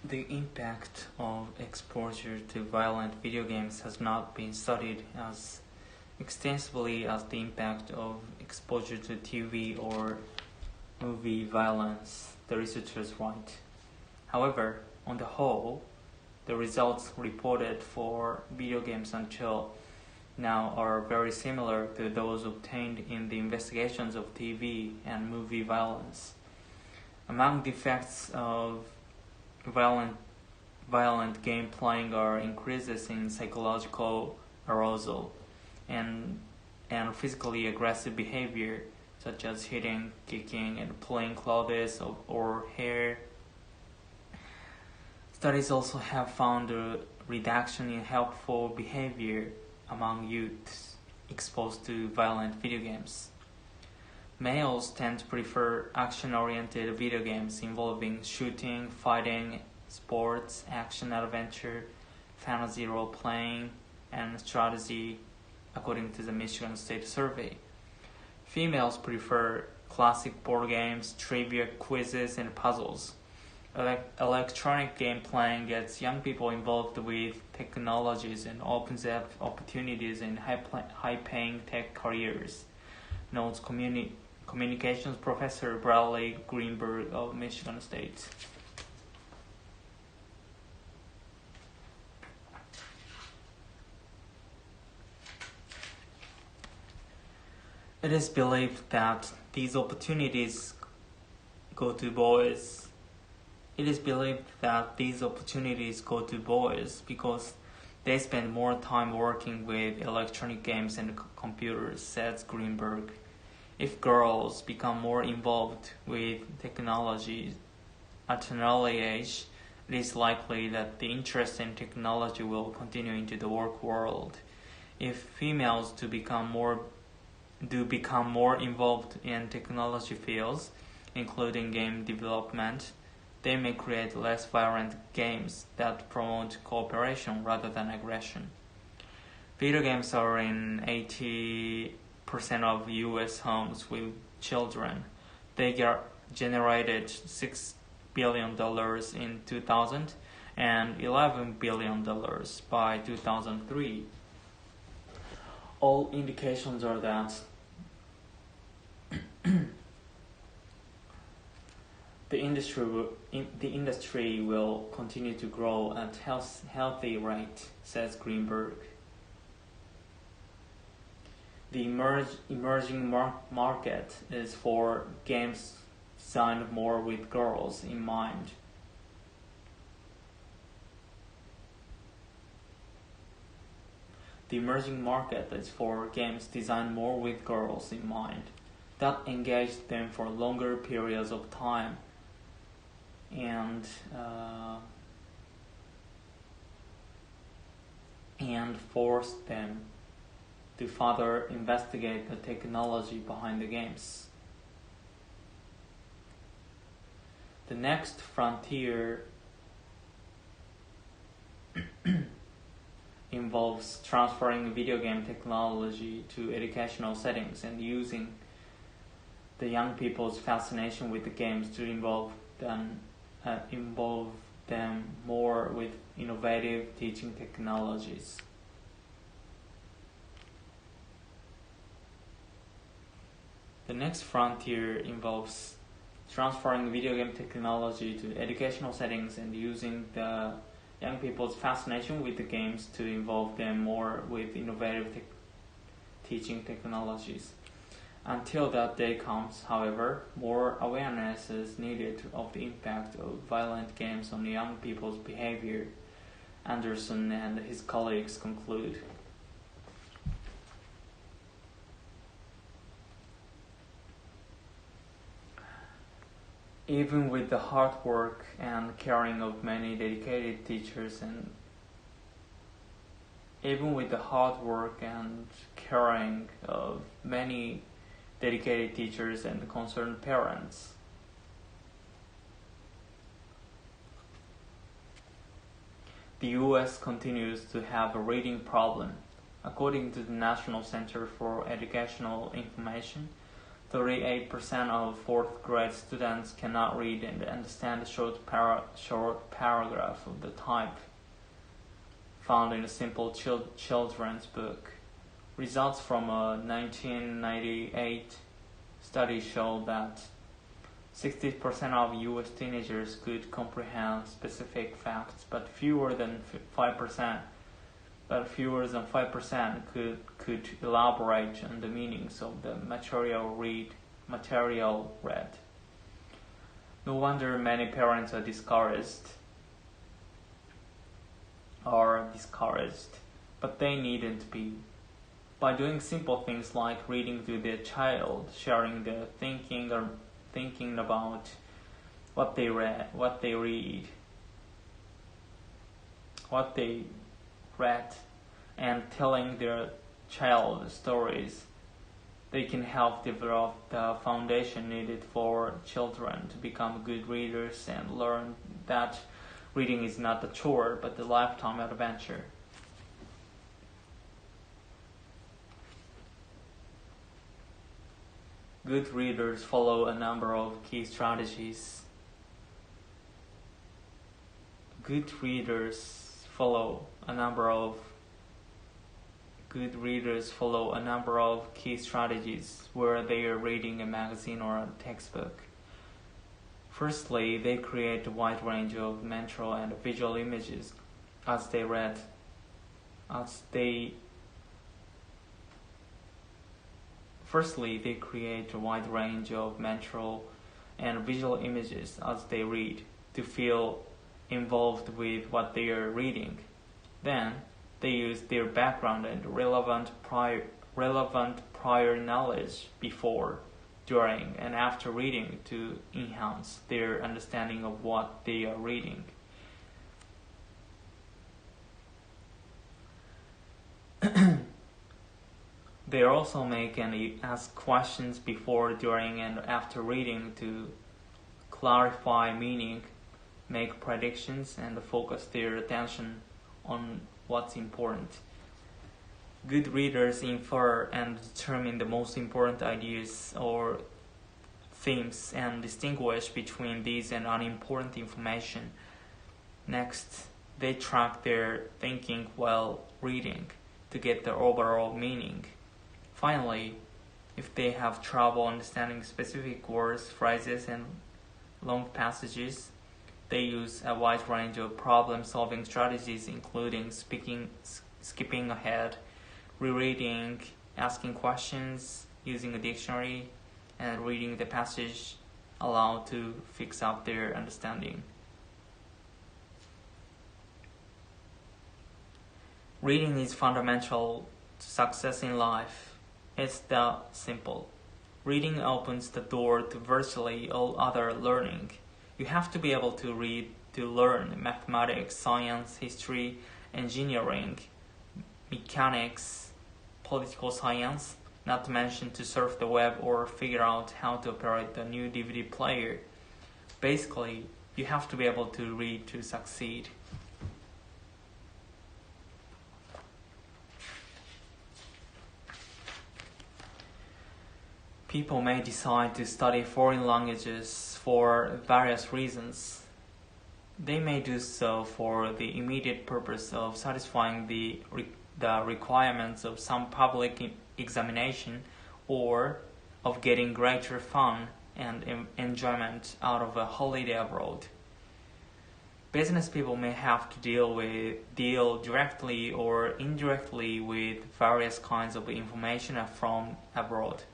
The impact of exposure to violent video games has not been studied as extensively as the impact of exposure to TV or movie violence, the researchers write. However, on the whole, the results reported for video games until now are very similar to those obtained in the investigations of TV and movie violence. Among the effects of violent game playing are increases in psychological arousal and physically aggressive behavior, such as hitting, kicking, and pulling clothes or hair. Studies also have found a reduction in helpful behavior among youths exposed to violent video games. Males tend to prefer action-oriented video games involving shooting, fighting, sports, action-adventure, fantasy role-playing, and strategy, according to the Michigan State Survey. Females prefer classic board games, trivia, quizzes, and puzzles. Electronic game playing gets young people involved with technologies and opens up opportunities in high-paying tech careers, notes Communications Professor Bradley Greenberg of Michigan State. It is believed that these opportunities go to boys. Because they spend more time working with electronic games and computers, says Greenberg. If girls become more involved with technology at an early age, it is likely that the interest in technology will continue into the work world. If females do become more involved in technology fields, including game development, they may create less violent games that promote cooperation rather than aggression. Video games are in 80% of U.S. homes with children. They generated $6 billion in 2000 and $11 billion by 2003. All indications are that the industry will continue to grow at a healthy rate, says Greenberg. The emerging market is for games designed more with girls in mind. The emerging market is for games designed more with girls in mind, that engage them for longer periods of time and force them to further investigate the technology behind the games. The next frontier involves transferring video game technology to educational settings and using the young people's fascination with the games to involve them more with innovative teaching technologies. The next frontier involves transferring video game technology to educational settings and using the young people's fascination with the games to involve them more with innovative teaching technologies. Until that day comes, however, more awareness is needed of the impact of violent games on young people's behavior, Anderson and his colleagues conclude. Even with the hard work and caring of many dedicated teachers and concerned parents, the U.S. continues to have a reading problem. According to the National Center for Educational Information, 38% of fourth grade students cannot read and understand a short paragraph of the type found in a simple children's book. Results from a 1998 study show that 60% of US teenagers could comprehend specific facts, but fewer than 5% could elaborate on the meanings of the material read. No wonder many parents are discouraged, but they needn't be. By doing simple things like reading to their child, sharing their thinking about what they read, and telling their child stories, they can help develop the foundation needed for children to become good readers and learn that reading is not a chore but a lifetime adventure. Good readers follow a number of key strategies. Good readers follow a number of key strategies where they are reading a magazine or a textbook. Firstly, they create a wide range of mental and visual images as they read. Firstly, they create a wide range of mental and visual images as they read to feel involved with what they are reading. Then, they use their background and relevant prior knowledge before, during, and after reading to enhance their understanding of what they are reading. They also make and ask questions before, during, and after reading to clarify meaning, make predictions, and focus their attention on what's important. Good readers infer and determine the most important ideas or themes and distinguish between these and unimportant information. Next, they track their thinking while reading to get the overall meaning. Finally, if they have trouble understanding specific words, phrases, and long passages, they use a wide range of problem-solving strategies, including skipping ahead, rereading, asking questions, using a dictionary, and reading the passage aloud to fix up their understanding. Reading is fundamental to success in life. It's that simple. Reading opens the door to virtually all other learning. You have to be able to read to learn mathematics, science, history, engineering, mechanics, political science, not to mention to surf the web or figure out how to operate the new DVD player. Basically, you have to be able to read to succeed. People may decide to study foreign languages for various reasons. They may do so for the immediate purpose of satisfying the requirements of some public examination or of getting greater fun and enjoyment out of a holiday abroad. Business people may have to deal directly or indirectly with various kinds of information from abroad.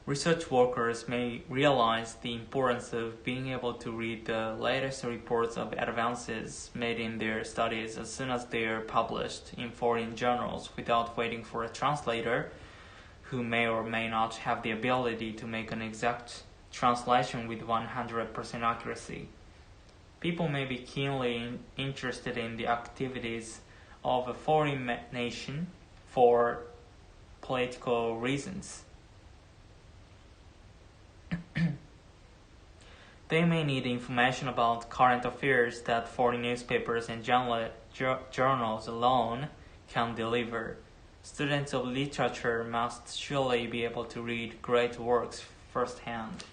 Research workers may realize the importance of being able to read the latest reports of advances made in their studies as soon as they are published in foreign journals without waiting for a translator who may or may not have the ability to make an exact translation with 100% accuracy. People may be keenly interested in the activities of a foreign nation for political reasons. They may need information about current affairs that foreign newspapers and journals alone can deliver. Students of literature must surely be able to read great works firsthand.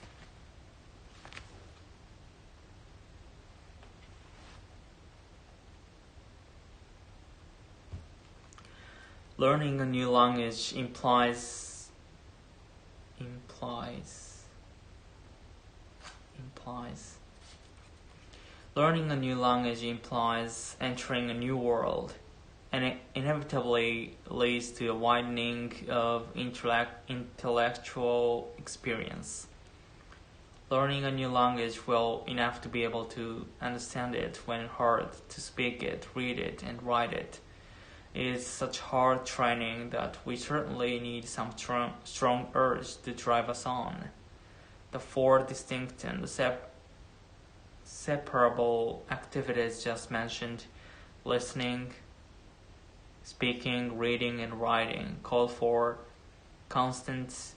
Learning a new language implies Learning a new language implies entering a new world, and it inevitably leads to a widening of intellectual experience. Learning a new language well enough to be able to understand it when heard, to speak it, read it, and write it is such hard training that we certainly need some strong urge to drive us on. The four distinct and separable activities just mentioned, listening, speaking, reading, and writing, call for constant,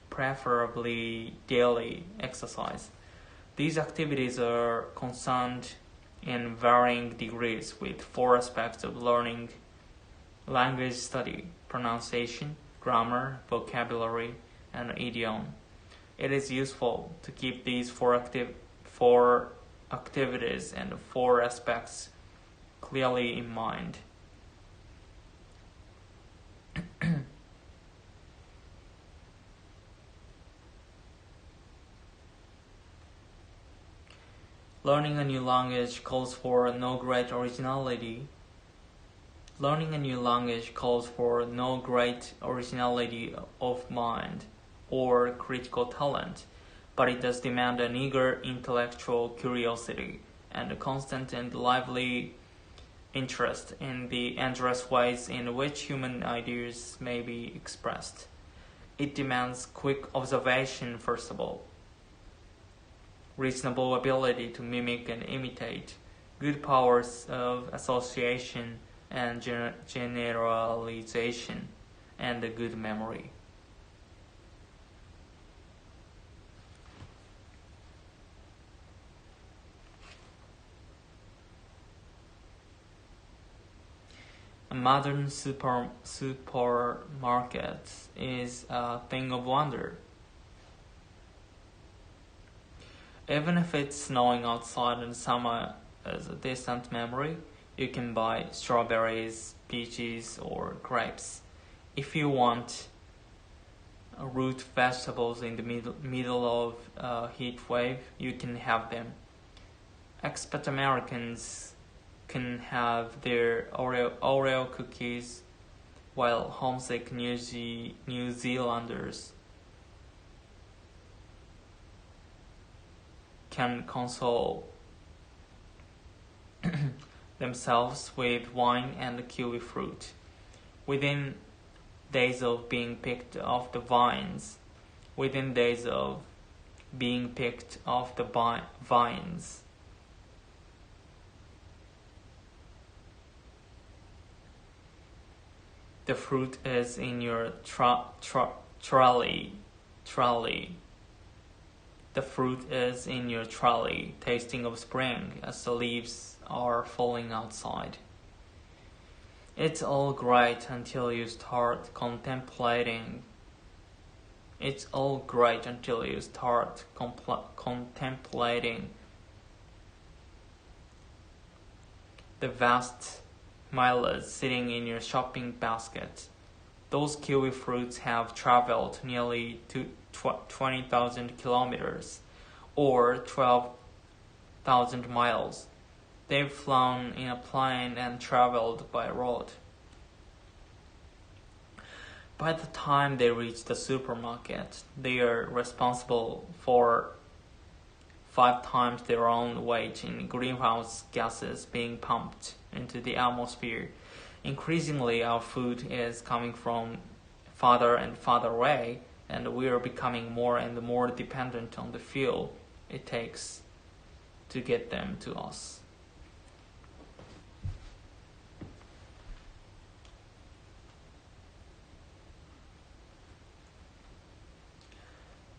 preferably daily exercise. These activities are concerned in varying degrees with four aspects of learning: language study, pronunciation, grammar, vocabulary, and idiom. It is useful to keep these four activities and four aspects clearly in mind. Learning a new language calls for no great originality. Learning a new language calls for no great originality of mind or critical talent, but it does demand an eager intellectual curiosity and a constant and lively interest in the endless ways in which human ideas may be expressed. It demands quick observation, first of all, reasonable ability to mimic and imitate, good powers of association and generalization, and a good memory. A modern supermarket is a thing of wonder. Even if it's snowing outside and summer is a distant memory, you can buy strawberries, peaches, or grapes. If you want root vegetables in the middle of a heat wave, you can have them. Expat Americans can have their Oreo cookies, while homesick New Zealanders can console themselves with wine and kiwi fruit. Within days of being picked off the vines, the fruit is in your trolley. The fruit is in your trolley, tasting of spring as the leaves are falling outside. It's all great until you start contemplating. The vast mileage sitting in your shopping basket. Those kiwi fruits have traveled nearly 20,000 kilometers, or 12,000 miles. They've flown in a plane and traveled by road. By the time they reach the supermarket, they are responsible for 5 times their own weight in greenhouse gases being pumped into the atmosphere. Increasingly, our food is coming from farther and farther away, and we are becoming more and more dependent on the fuel it takes to get them to us.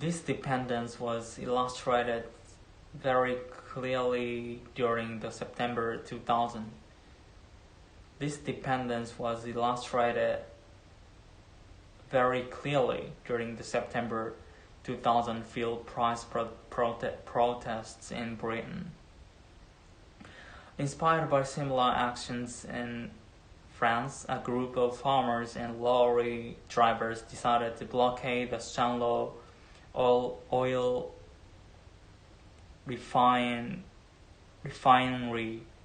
This dependence was illustrated very clearly during the September 2000. This dependence was illustrated very clearly during the September 2000 field price protests in Britain. Inspired by similar actions in France, a group of farmers and lorry drivers decided to blockade the Stanlow oil refinery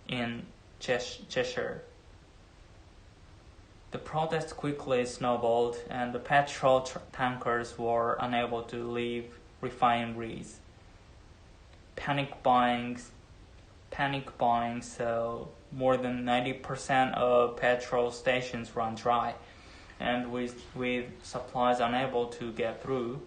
in Cheshire. The protest quickly snowballed, and the petrol tankers were unable to leave refineries. Panic buying, so more than 90% of petrol stations ran dry, and with supplies unable to get through,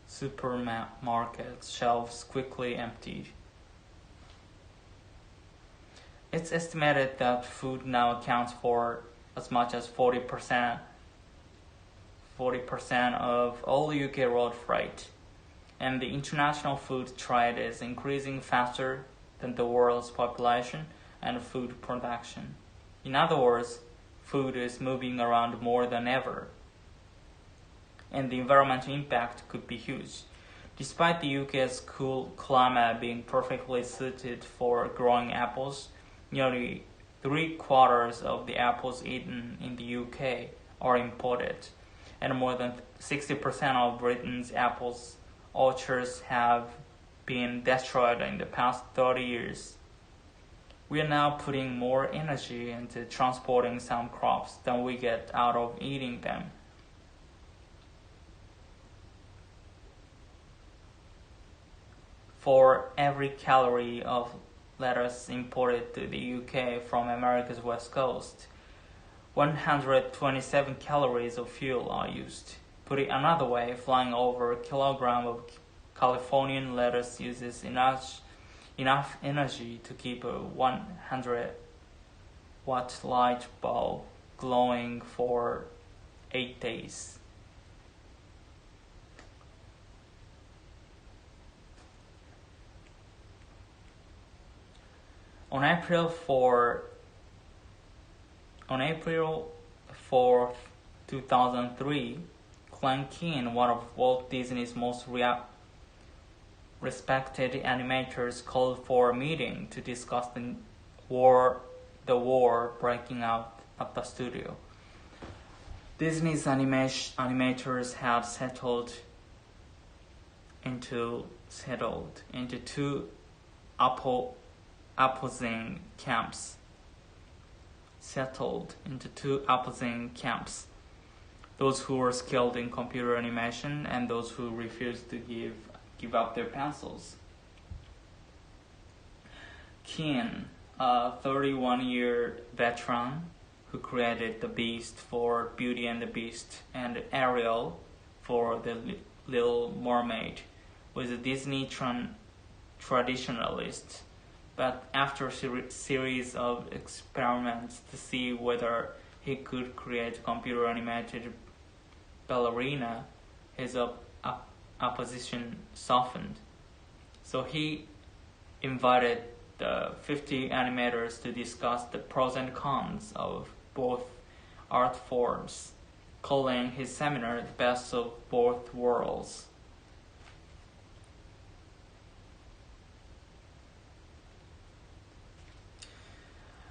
supermarket shelves quickly emptied. It's estimated that food now accounts for as much as 40% of all UK road freight, and the international food trade is increasing faster than the world's population and food production. In other words, food is moving around more than ever, and the environmental impact could be huge. Despite the UK's cool climate being perfectly suited for growing apples, nearly 3/4 of the apples eaten in the UK are imported, and more than 60% of Britain's apples orchards have been destroyed in the past 30 years. We are now putting more energy into transporting some crops than we get out of eating them. For every calorie of lettuce imported to the UK from America's west coast, 127 calories of fuel are used. Put it another way, flying over a kilogram of Californian lettuce uses enough energy to keep a 100-watt light bulb glowing for 8 days. On April 4th, 2003, Clan Keane, one of Walt Disney's most respected animators, called for a meeting to discuss the war breaking out at the studio. Disney's animators had settled into two opposing camps. Those who were skilled in computer animation and those who refused to give up their pencils. Keane, a 31-year veteran who created The Beast for Beauty and the Beast and Ariel for The Little Mermaid, was a Disney traditionalist. But after a series of experiments to see whether he could create computer-animated ballerina, his opposition softened. So he invited the 50 animators to discuss the pros and cons of both art forms, calling his seminar the best of both worlds.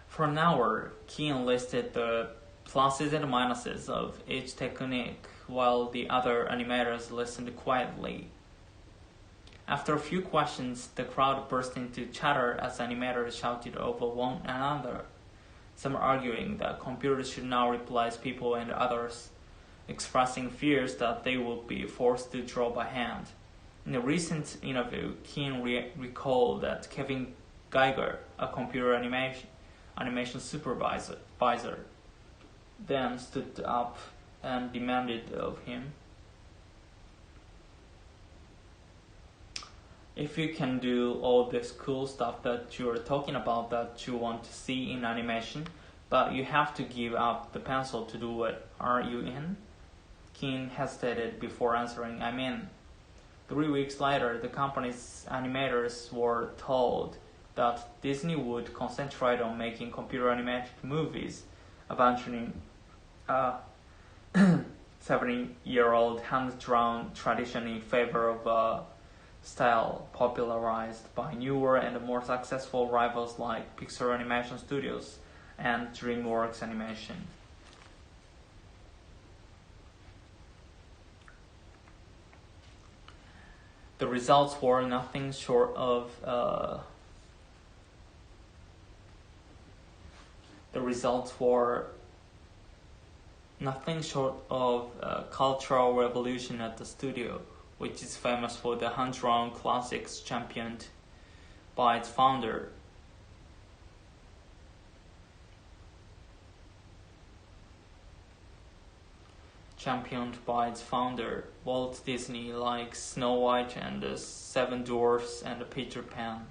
For an hour, Keane listed the pluses and minuses of each technique, while the other animators listened quietly. After a few questions, the crowd burst into chatter as animators shouted over one another, some arguing that computers should now replace people and others expressing fears that they would be forced to draw by hand. In a recent interview, Keane recalled that Kevin Geiger, a computer animation supervisor, then stood up and demanded of him, "If you can do all this cool stuff that you're talking about that you want to see in animation, but you have to give up the pencil to do it, are you in?" Keane hesitated before answering, "I'm in." 3 weeks later, the company's animators were told that Disney would concentrate on making computer-animated movies, abandoning 7-year-old hand-drawn tradition in favor of a style popularized by newer and more successful rivals like Pixar Animation Studios and DreamWorks Animation. The results were nothing short of cultural revolution at the studio, which is famous for the hand-drawn classics championed by its founder. Walt Disney, like Snow White and the Seven Dwarfs and Peter Pan.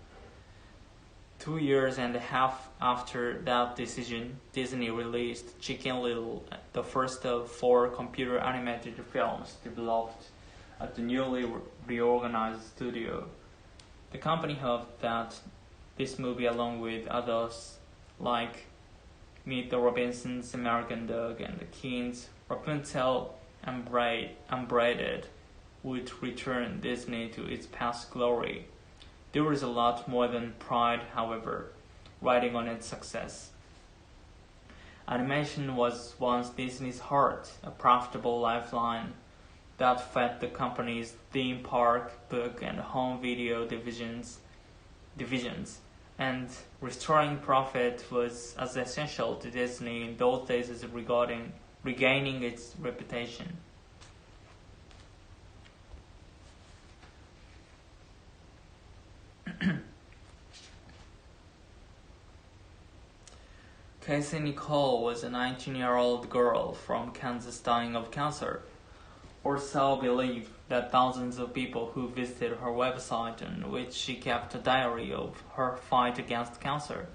2 years and a half after that decision, Disney released Chicken Little, the first of 4 computer-animated films developed at the newly reorganized studio. The company hoped that this movie, along with others like Meet the Robinsons, American Dog, and the Kings, Rapunzel, and Braided, would return Disney to its past glory. There was a lot more than pride, however, riding on its success. Animation was once Disney's heart, a profitable lifeline that fed the company's theme park, book, and home video divisions, and restoring profit was as essential to Disney in those days as regaining its reputation. Casey Nicole was a 19-year-old girl from Kansas dying of cancer, or so believed that thousands of people who visited her website, in which she kept a diary of her fight against cancer.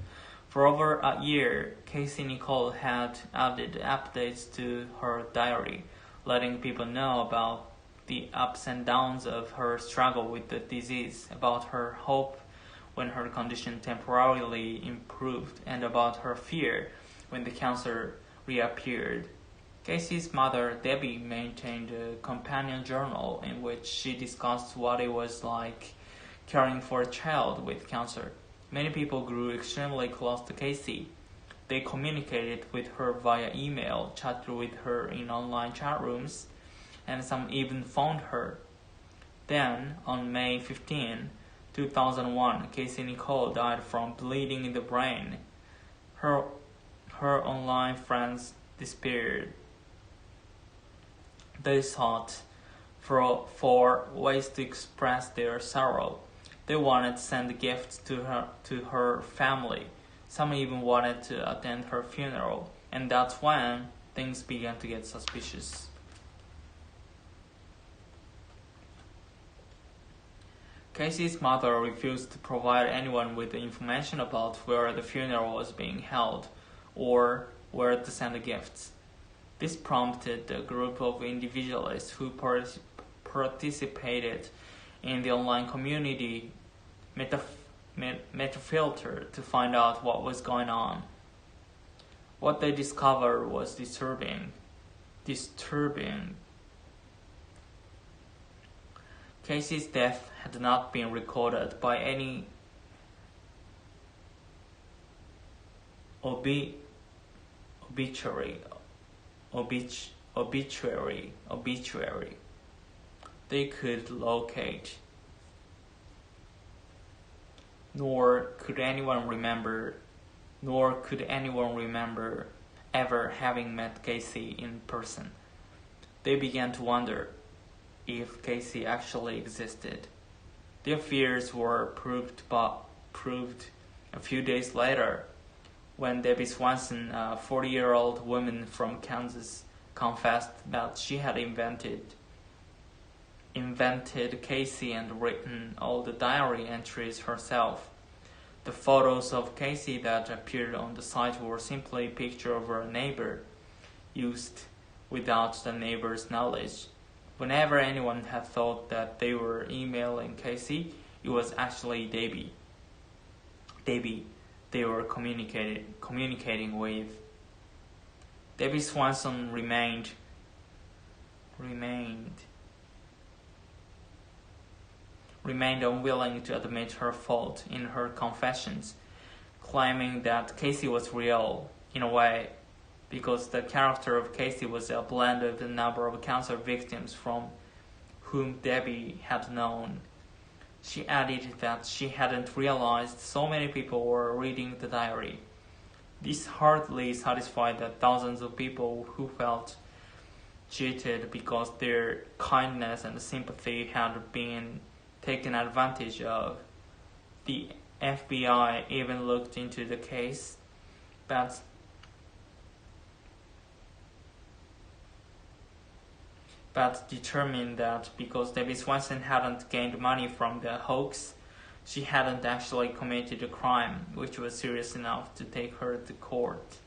For over a year, Casey Nicole had added updates to her diary, letting people know about the ups and downs of her struggle with the disease, about her hope when her condition temporarily improved, and about her fear when the cancer reappeared. Casey's mother, Debbie, maintained a companion journal in which she discussed what it was like caring for a child with cancer. Many people grew extremely close to Casey. They communicated with her via email, chatted with her in online chat rooms, and some even phoned her. Then, on May 15, 2001, Casey Nicole died from bleeding in the brain. Her online friends despaired. They sought for ways to express their sorrow. They wanted to send gifts to her family. Some even wanted to attend her funeral. And that's when things began to get suspicious. Casey's mother refused to provide anyone with the information about where the funeral was being held or where to send the gifts. This prompted a group of individualists who participated in the online community Metafilter to find out what was going on. What they discovered was disturbing. Casey's death had not been recorded by any obituary they could locate, nor could anyone remember ever having met Casey in person. They began to wonder if Casey actually existed. Their fears were proved a few days later when Debbie Swanson, a 40-year-old woman from Kansas, confessed that she had invented Casey and written all the diary entries herself. The photos of Casey that appeared on the site were simply a picture of her neighbor, used without the neighbor's knowledge. Whenever anyone had thought that they were emailing Casey, it was actually Debbie. Debbie they were communicating with. Debbie Swanson remained unwilling to admit her fault in her confessions, claiming that Casey was real, in a way, because the character of Casey was a blend of the number of cancer victims from whom Debbie had known. She added that she hadn't realized so many people were reading the diary. This hardly satisfied the thousands of people who felt cheated because their kindness and sympathy had been taken advantage of. The FBI even looked into the case, but determined that because Debbie Swanson hadn't gained money from the hoax, she hadn't actually committed a crime which was serious enough to take her to court.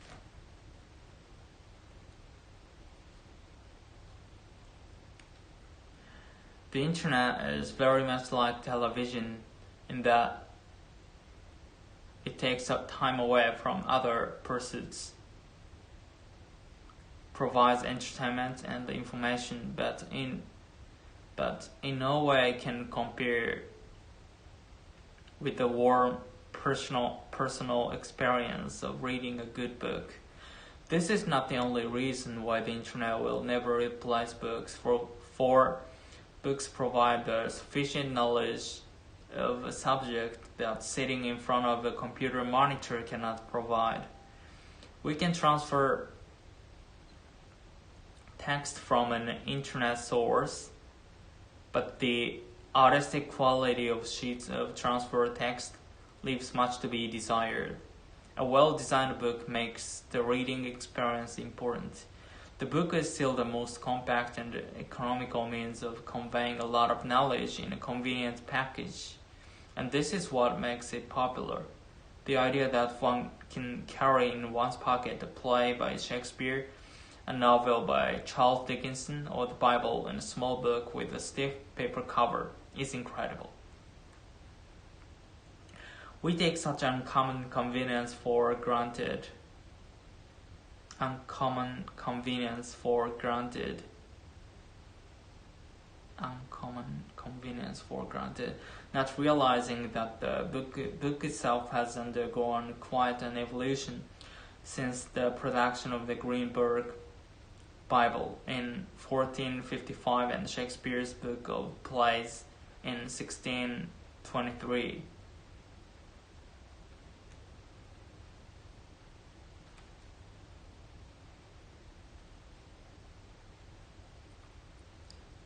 The internet is very much like television in that it takes up time away from other pursuits, provides entertainment and information, but in no way can compare with the warm personal experience of reading a good book. This is not the only reason why the internet will never replace books, for books provide the sufficient knowledge of a subject that sitting in front of a computer monitor cannot provide. We can transfer text from an internet source, but the artistic quality of sheets of transferred text leaves much to be desired. A well-designed book makes the reading experience important. The book is still the most compact and economical means of conveying a lot of knowledge in a convenient package, and this is what makes it popular. The idea that one can carry in one's pocket a play by Shakespeare, a novel by Charles Dickens, or the Bible in a small book with a stiff paper cover is incredible. We take such uncommon convenience for granted, not realizing that the book itself has undergone quite an evolution since the production of the Greenberg Bible in 1455 and Shakespeare's Book of Plays in 1623.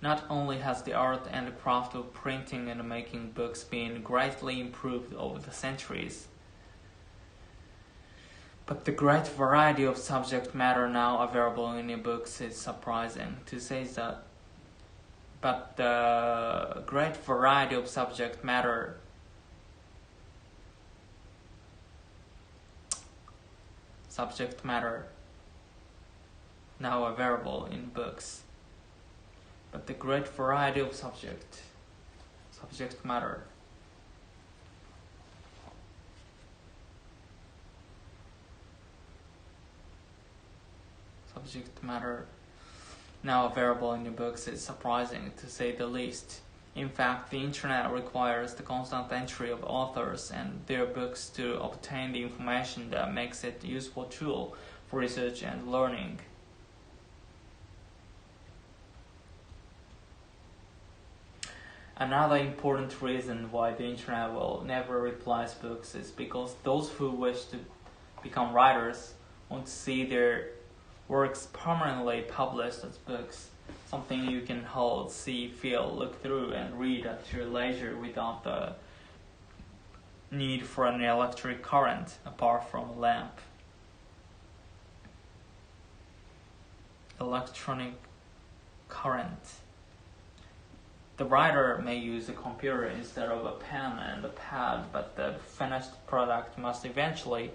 Not only has the art and craft of printing and making books been greatly improved over the centuries, but the great variety of subject matter now available in e-books is surprising to say that. But the great variety of subject matter now available in books. But the great variety of subject matter now available in the books is surprising to say the least. In fact, the internet requires the constant entry of authors and their books to obtain the information that makes it a useful tool for research and learning. Another important reason why the internet will never replace books is because those who wish to become writers want to see their works permanently published as books, something you can hold, see, feel, look through, and read at your leisure without the need for an electric current apart from a lamp. Electronic current. The writer may use a computer instead of a pen and a pad, but the finished product must eventually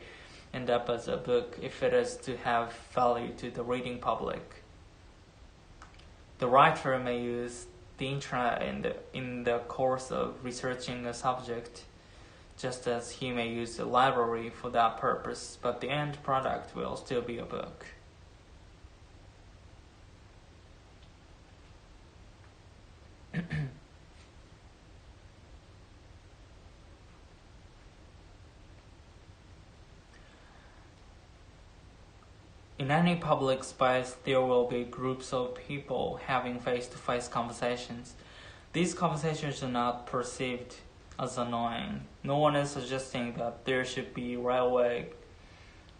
end up as a book if it is to have value to the reading public. The writer may use the intra in the course of researching a subject, just as he may use a library for that purpose, but the end product will still be a book. In any public space, there will be groups of people having face-to-face conversations. These conversations are not perceived as annoying. No one is suggesting that there should be railway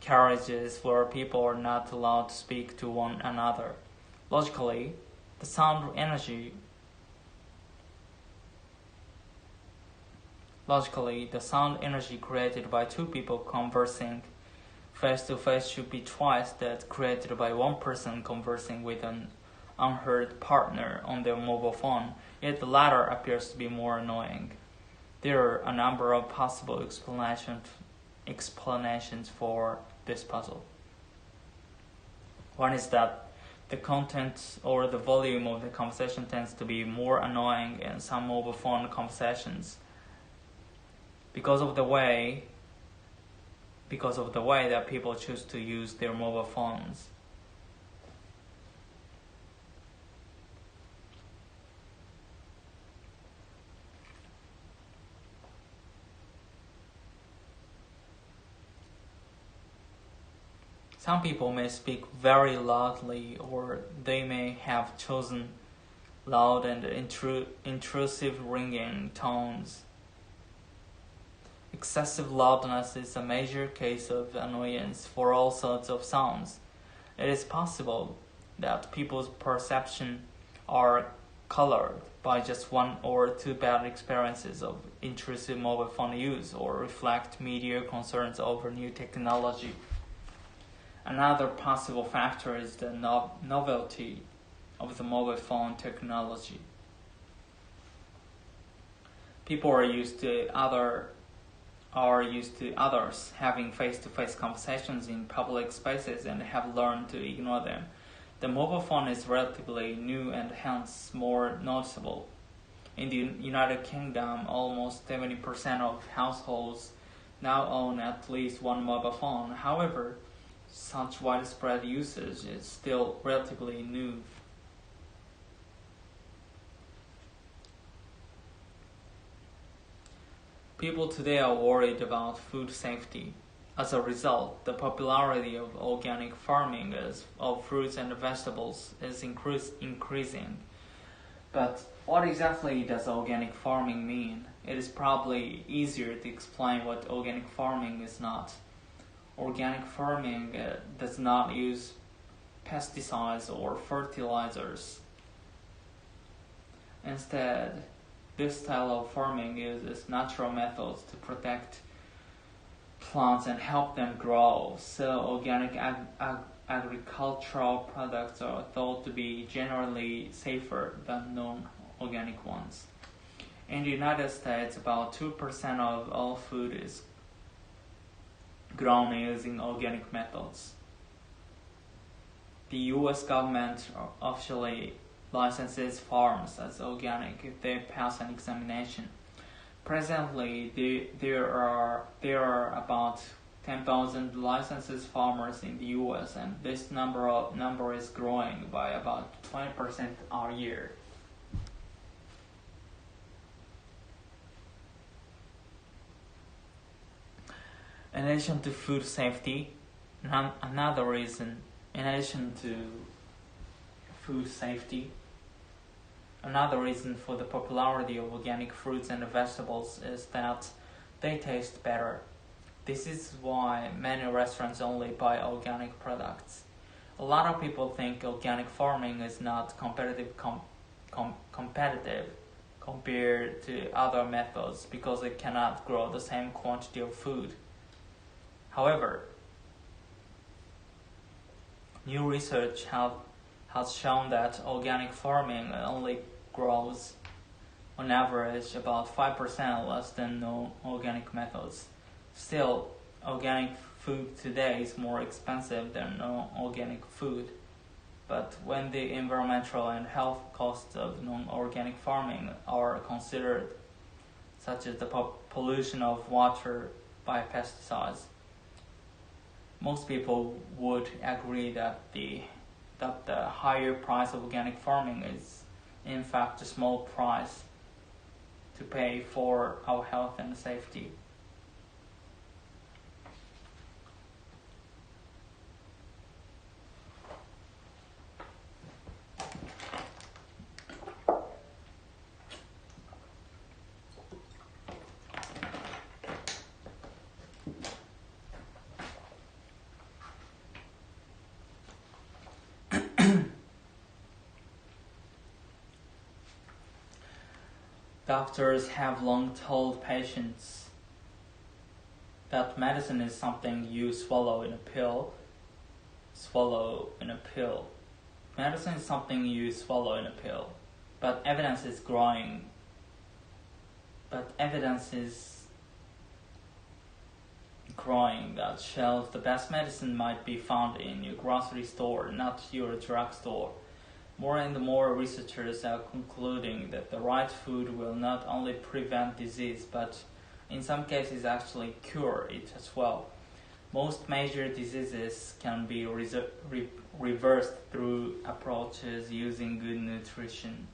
carriages where people are not allowed to speak to one another. Logically, the sound energy created by two people conversing face-to-face should be twice that created by one person conversing with an unheard partner on their mobile phone, yet the latter appears to be more annoying. There are a number of possible explanations for this puzzle. One is that the content or the volume of the conversation tends to be more annoying in some mobile phone conversations because of the way that people choose to use their mobile phones. Some people may speak very loudly, or they may have chosen loud and intrusive ringing tones. Excessive loudness is a major case of annoyance for all sorts of sounds. It is possible that people's perception are colored by just one or two bad experiences of intrusive mobile phone use, or reflect media concerns over new technology. Another possible factor is the novelty of the mobile phone technology. People are used to others having face-to-face conversations in public spaces and have learned to ignore them. The mobile phone is relatively new and hence more noticeable. In the United Kingdom, almost 70% of households now own at least one mobile phone. However, such widespread usage is still relatively new. People today are worried about food safety. As a result, the popularity of organic farming of fruits and vegetables is increasing. But what exactly does organic farming mean? It is probably easier to explain what organic farming is not. Organic farming does not use pesticides or fertilizers. Instead, this style of farming uses natural methods to protect plants and help them grow, so organic agricultural products are thought to be generally safer than non-organic ones. In the United States, about 2% of all food is grown using organic methods. The U.S. government officially licenses farms as organic if they pass an examination. Presently, there are about 10,000 licensed farmers in the U.S., and this number is growing by about 20% a year. In addition to food safety, another reason for the popularity of organic fruits and vegetables is that they taste better. This is why many restaurants only buy organic products. A lot of people think organic farming is not competitive compared to other methods because it cannot grow the same quantity of food. However, new research has shown that organic farming only grows on average about 5% less than non-organic methods. Still, organic food today is more expensive than non-organic food. But when the environmental and health costs of non-organic farming are considered, such as the pollution of water by pesticides, most people would agree that the higher price of organic farming is in fact a small price to pay for our health and safety. Doctors have long told patients that medicine is something you swallow in a pill. Medicine is something you swallow in a pill. But evidence is growing that shows the best medicine might be found in your grocery store, not your drugstore. More and more researchers are concluding that the right food will not only prevent disease, but in some cases actually cure it as well. Most major diseases can be reversed through approaches using good nutrition.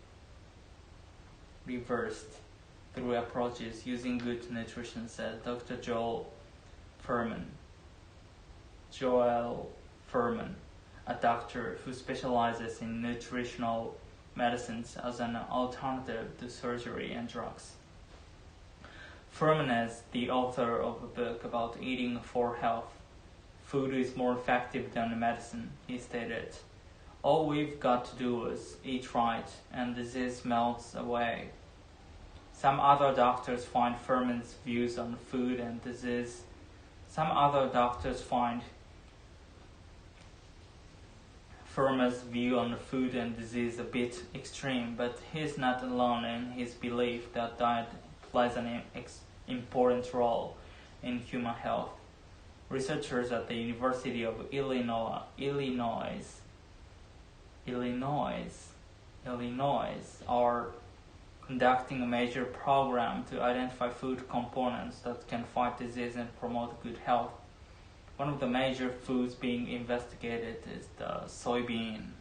Said Dr. Joel Furman, a doctor who specializes in nutritional medicines as an alternative to surgery and drugs. Furman is the author of a book about eating for health. Food is more effective than medicine, he stated. All we've got to do is eat right, and disease melts away. Some other doctors find Furman's views on food and disease. Furman's view on food and disease a bit extreme, but he's not alone in his belief that diet plays an important role in human health. Researchers at the University of Illinois are conducting a major program to identify food components that can fight disease and promote good health. One of the major foods being investigated is the soybean.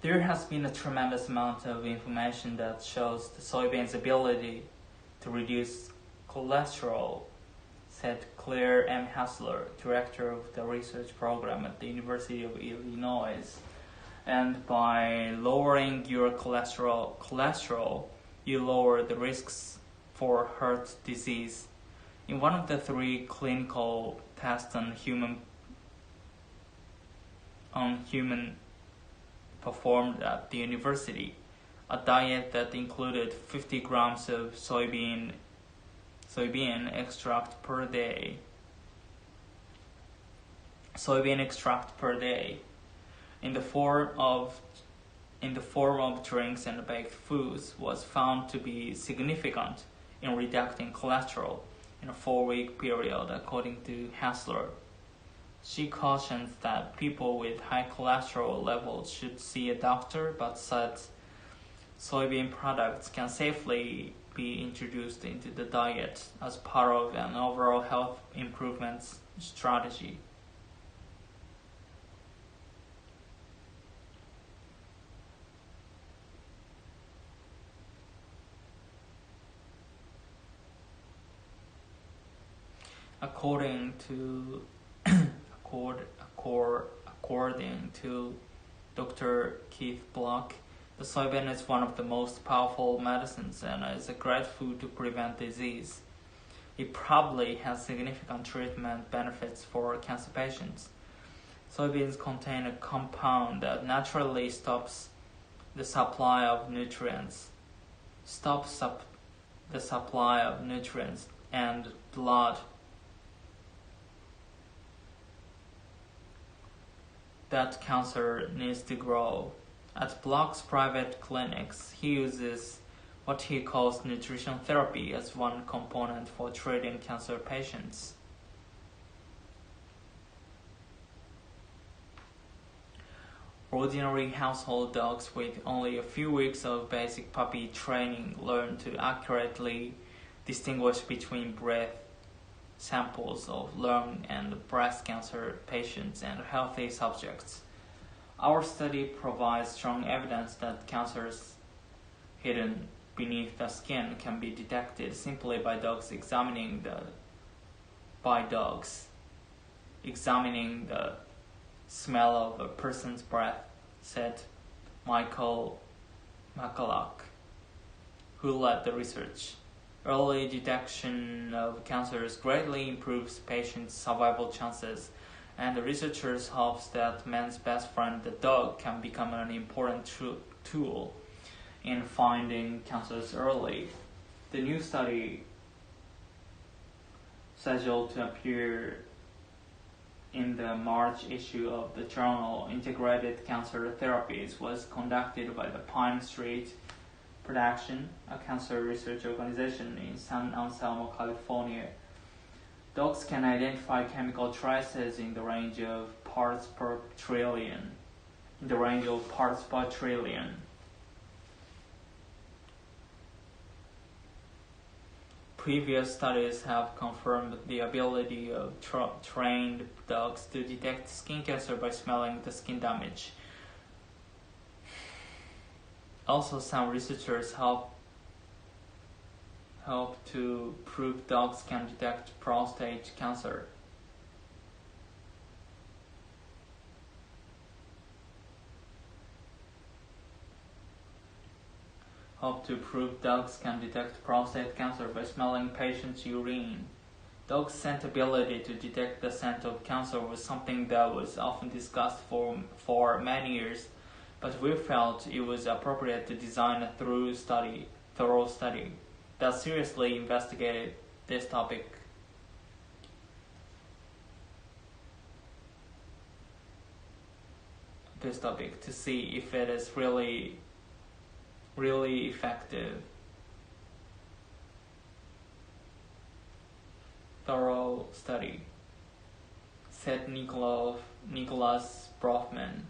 There has been a tremendous amount of information that shows the soybean's ability to reduce cholesterol, said Claire M. Hassler, director of the research program at the University of Illinois. And by lowering your cholesterol, you lower the risks for heart disease. In one of the 3 clinical tests on human performed at the university, a diet that included 50 grams of soybean extract per day. In the form of drinks and baked foods was found to be significant in reducing cholesterol in a 4-week period, according to Hassler. She cautions that people with high cholesterol levels should see a doctor, but said soybean products can safely be introduced into the diet as part of an overall health improvement strategy. According to Dr. Keith Block, the soybean is one of the most powerful medicines and is a great food to prevent disease. It probably has significant treatment benefits for cancer patients. Soybeans contain a compound that naturally stops the supply of nutrients and blood that cancer needs to grow. At Block's private clinics, he uses what he calls nutrition therapy as one component for treating cancer patients. Ordinary household dogs with only a few weeks of basic puppy training learn to accurately distinguish between breath samples of lung and breast cancer patients and healthy subjects. Our study provides strong evidence that cancers hidden beneath the skin can be detected simply by dogs examining the smell of a person's breath, said Michael McCulloch, who led the research. Early detection of cancers greatly improves patients' survival chances, and the researchers hope that man's best friend, the dog, can become an important tool in finding cancers early. The new study, scheduled to appear in the March issue of the journal Integrated Cancer Therapies, was conducted by the Pine Street Production, a cancer research organization in San Anselmo, California. Dogs can identify chemical traces in the range of parts per trillion. Previous studies have confirmed the ability of trained dogs to detect skin cancer by smelling the skin damage. Also, some researchers help to prove dogs can detect prostate cancer. By smelling patients' urine. Dogs' scent ability to detect the scent of cancer was something that was often discussed for many years, but we felt it was appropriate to design a thorough study that seriously investigated this topic. To see if it is really effective. Thorough study, said Nicholas Brofman,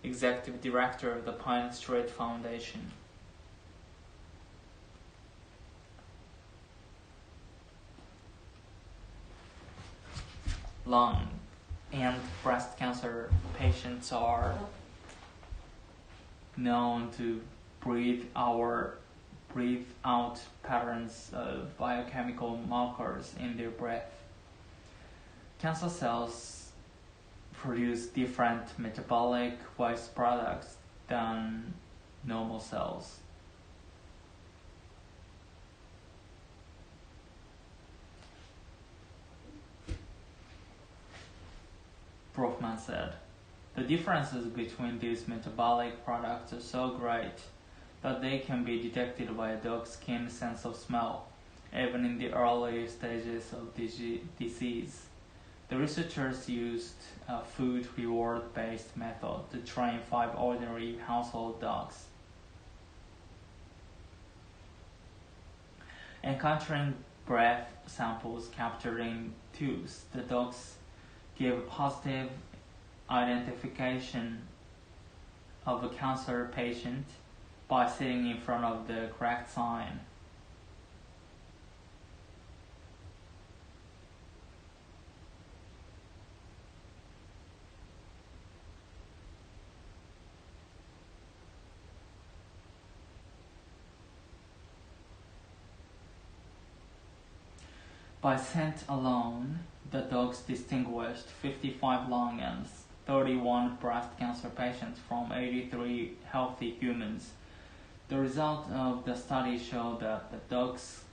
executive director of the Pine Street Foundation. Lung and breast cancer patients are known to breathe out patterns of biochemical markers in their breath. Cancer cells produce different metabolic waste products than normal cells. Brofman said, the differences between these metabolic products are so great that they can be detected by a dog's keen sense of smell, even in the early stages of disease. The researchers used a food reward-based method to train 5 ordinary household dogs. Encountering breath samples captured in tubes, the dogs gave a positive identification of a cancer patient by sitting in front of the correct sign. By scent alone, the dogs distinguished 55 lung and 31 breast cancer patients from 83 healthy humans. The result of the study showed that the dogs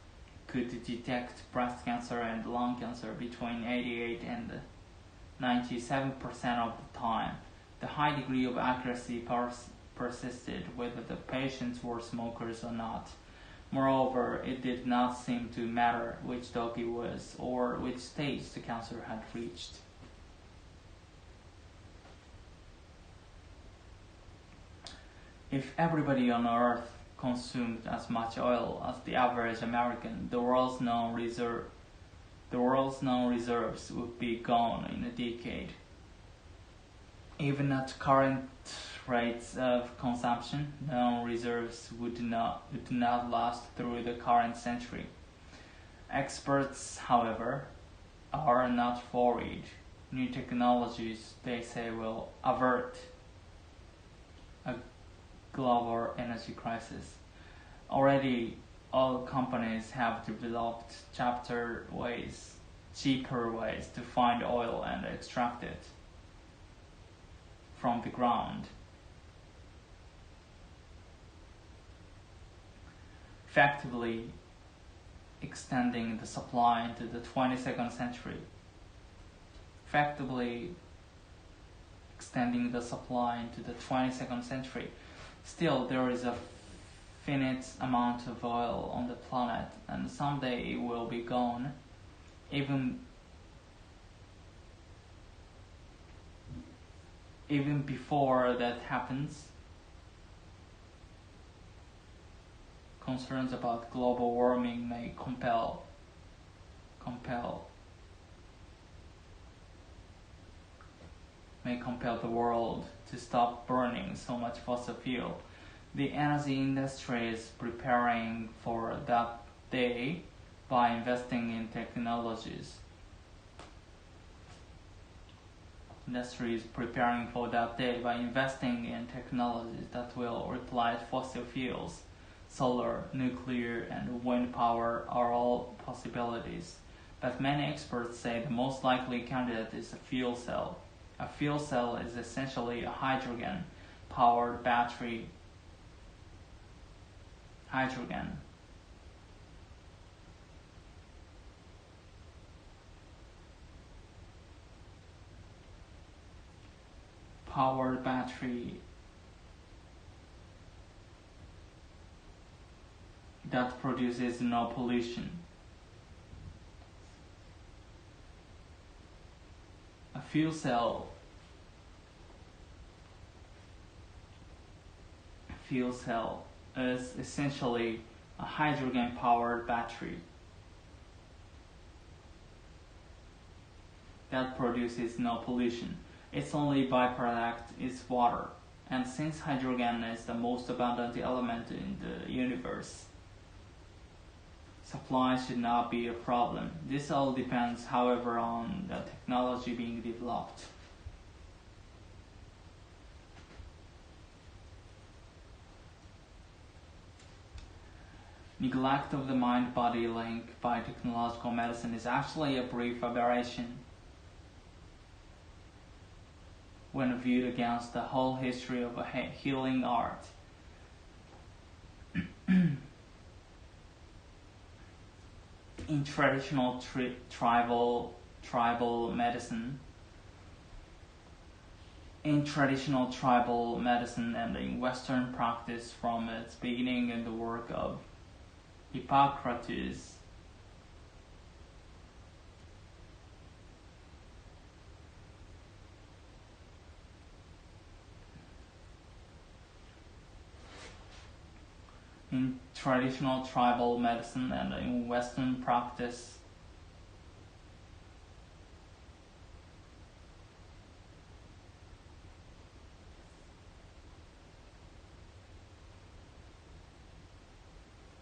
could detect breast cancer and lung cancer between 88 and 97% of the time. The high degree of accuracy persisted whether the patients were smokers or not. Moreover, it did not seem to matter which dog it was or which stage the cancer had reached. If everybody on Earth consumed as much oil as the average American, the world's known reserves would be gone in a decade. Even at current rates of consumption, known reserves would not last through the current century. Experts, however, are not worried. New technologies, they say, will avert a global energy crisis. Already, all companies have developed cheaper ways to find oil and extract it from the ground. Effectively extending the supply into the 22nd century. Still, there is a finite amount of oil on the planet, and someday it will be gone. Even before that happens, concerns about global warming may compel the world to stop burning so much fossil fuel. The energy industry is preparing for that day by investing in technologies. That will replace fossil fuels. Solar, nuclear, and wind power are all possibilities. But many experts say the most likely candidate is a fuel cell. A fuel cell is essentially a hydrogen-powered battery. Powered battery that produces no pollution. A fuel cell is essentially a hydrogen-powered battery that produces no pollution. Its only byproduct is water, and since hydrogen is the most abundant element in the universe, supply should not be a problem. This all depends, however, on the technology being developed. Neglect of the mind-body link by technological medicine is actually a brief aberration when viewed against the whole history of a healing art. In traditional tribal medicine, and in Western practice from its beginning in the work of Hippocrates, in traditional tribal medicine and in Western practice,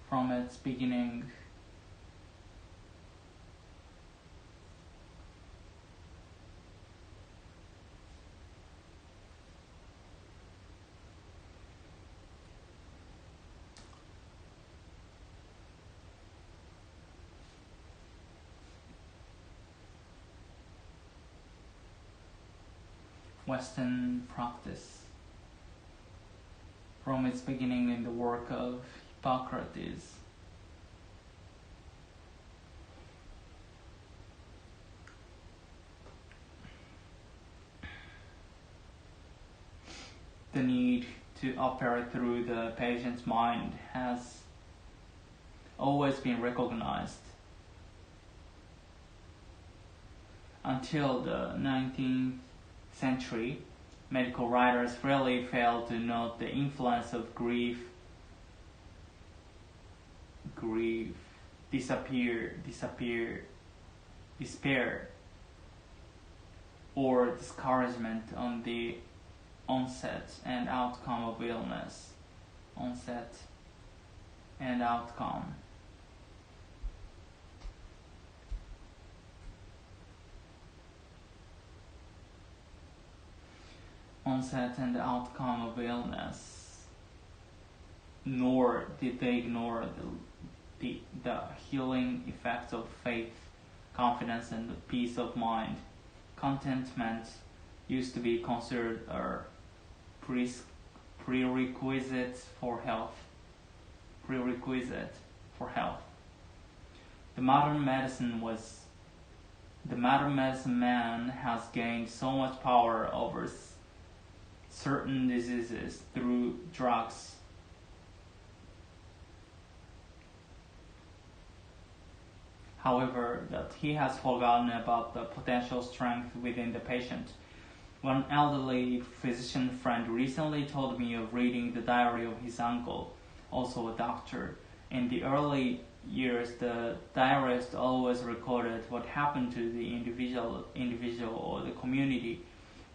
from its beginning, in the work of Hippocrates. The need to operate through the patient's mind has always been recognized. Until the 19th century, medical writers rarely failed to note the influence of grief grief, despair, or discouragement on the onset and outcome of illness. Onset and outcome. Onset and outcome of illness. Nor did they ignore the healing effects of faith, confidence, and peace of mind. Contentment used to be considered a prerequisite for health. The modern medicine man has gained so much power over certain diseases through drugs. However, that he has forgotten about the potential strength within the patient. One elderly physician friend recently told me of reading the diary of his uncle, also a doctor. In the early years, the diarist always recorded what happened to the individual or the community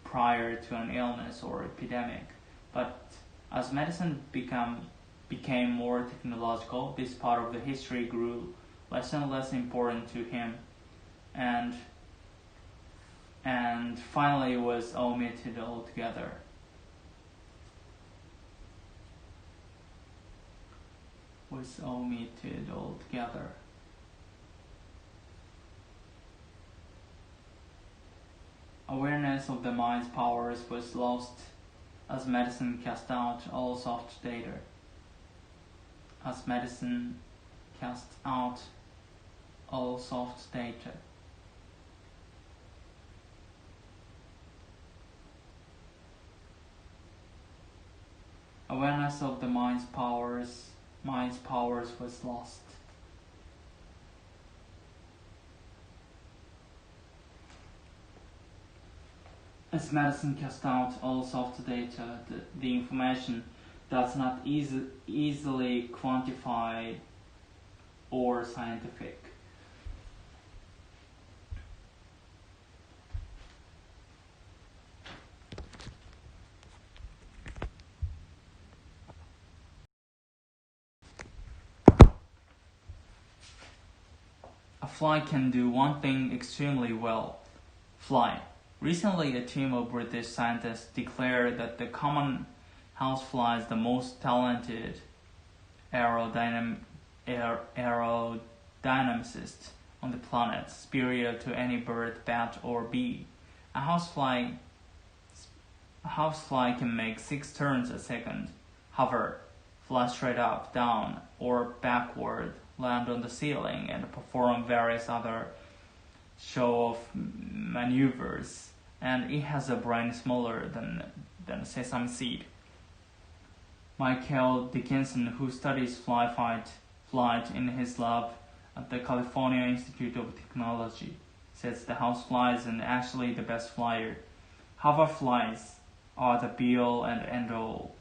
prior to an illness or epidemic. But as medicine became more technological, this part of the history grew less and less important to him, and finally was omitted altogether. Awareness of the mind's powers was lost as medicine cast out all soft data. Awareness of the mind's powers was lost. As medicine cast out all soft data, the information that's not easily quantified or scientific. A fly can do one thing extremely well: fly. Recently, a team of British scientists declared that the common housefly is the most talented aerodynamicist on the planet, superior to any bird, bat, or bee. A housefly can make 6 turns a second, hover, fly straight up, down, or backward, land on the ceiling, and perform various other show-off maneuvers. And it has a brain smaller than a sesame seed. Michael Dickinson, who studies flight in his lab at the California Institute of Technology, says the housefly is actually the best flyer. Hoverflies are the be-all and end-all.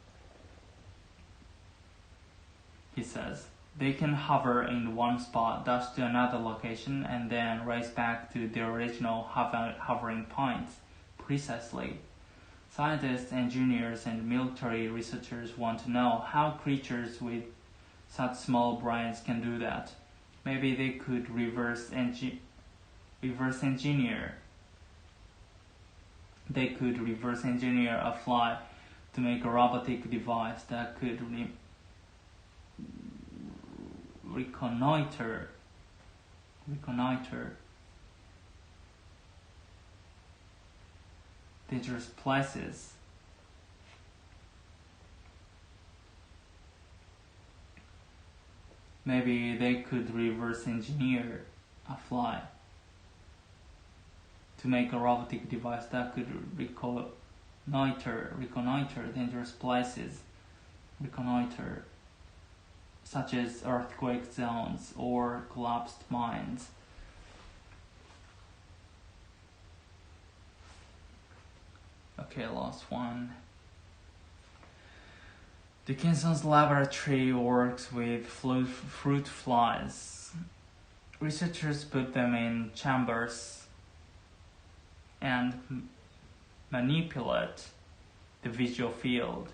He says they can hover in one spot, dash to another location, and then race back to the original hovering point precisely. Scientists, engineers, and military researchers want to know how creatures with such small brains can do that. Maybe they could reverse engineer. They could reverse engineer a fly to make a robotic device that could reconnoiter dangerous places. Maybe they could reverse engineer a fly to make a robotic device that could reconnoiter dangerous places, such as earthquake zones or collapsed mines. Okay, last one. Dickinson's laboratory works with fruit flies. Researchers put them in chambers and manipulate the visual field.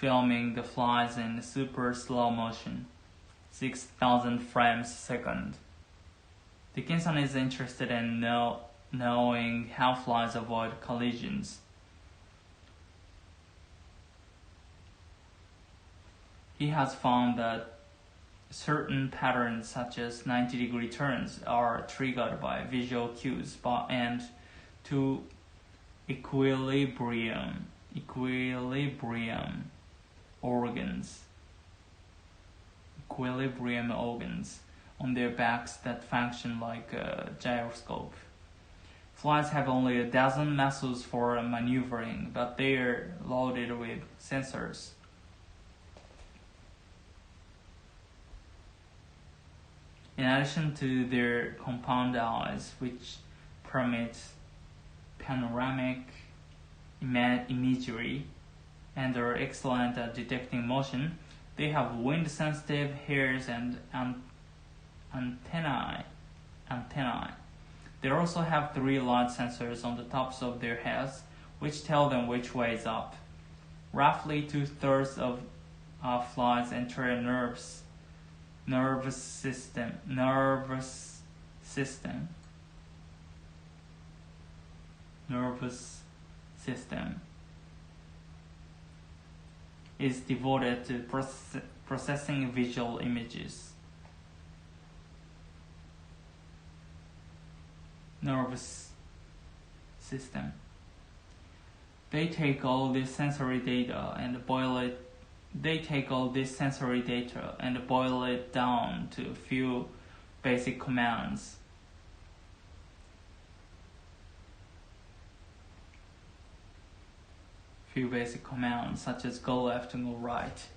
Filming the flies in super slow motion, 6,000 frames a second. Dickinson is interested in knowing how flies avoid collisions. He has found that certain patterns such as 90-degree turns are triggered by visual cues and to equilibrium organs on their backs that function like a gyroscope. Flies have only a dozen muscles for maneuvering, but they are loaded with sensors. In addition to their compound eyes, which permit panoramic imagery and are excellent at detecting motion, they have wind-sensitive hairs and antennae. They also have 3 light sensors on the tops of their heads, which tell them which way is up. Roughly 2/3 of flies enter a nervous system is devoted to processing visual images. Nervous system. They take all this sensory data and boil it down to a few basic commands. Such as go left and go right.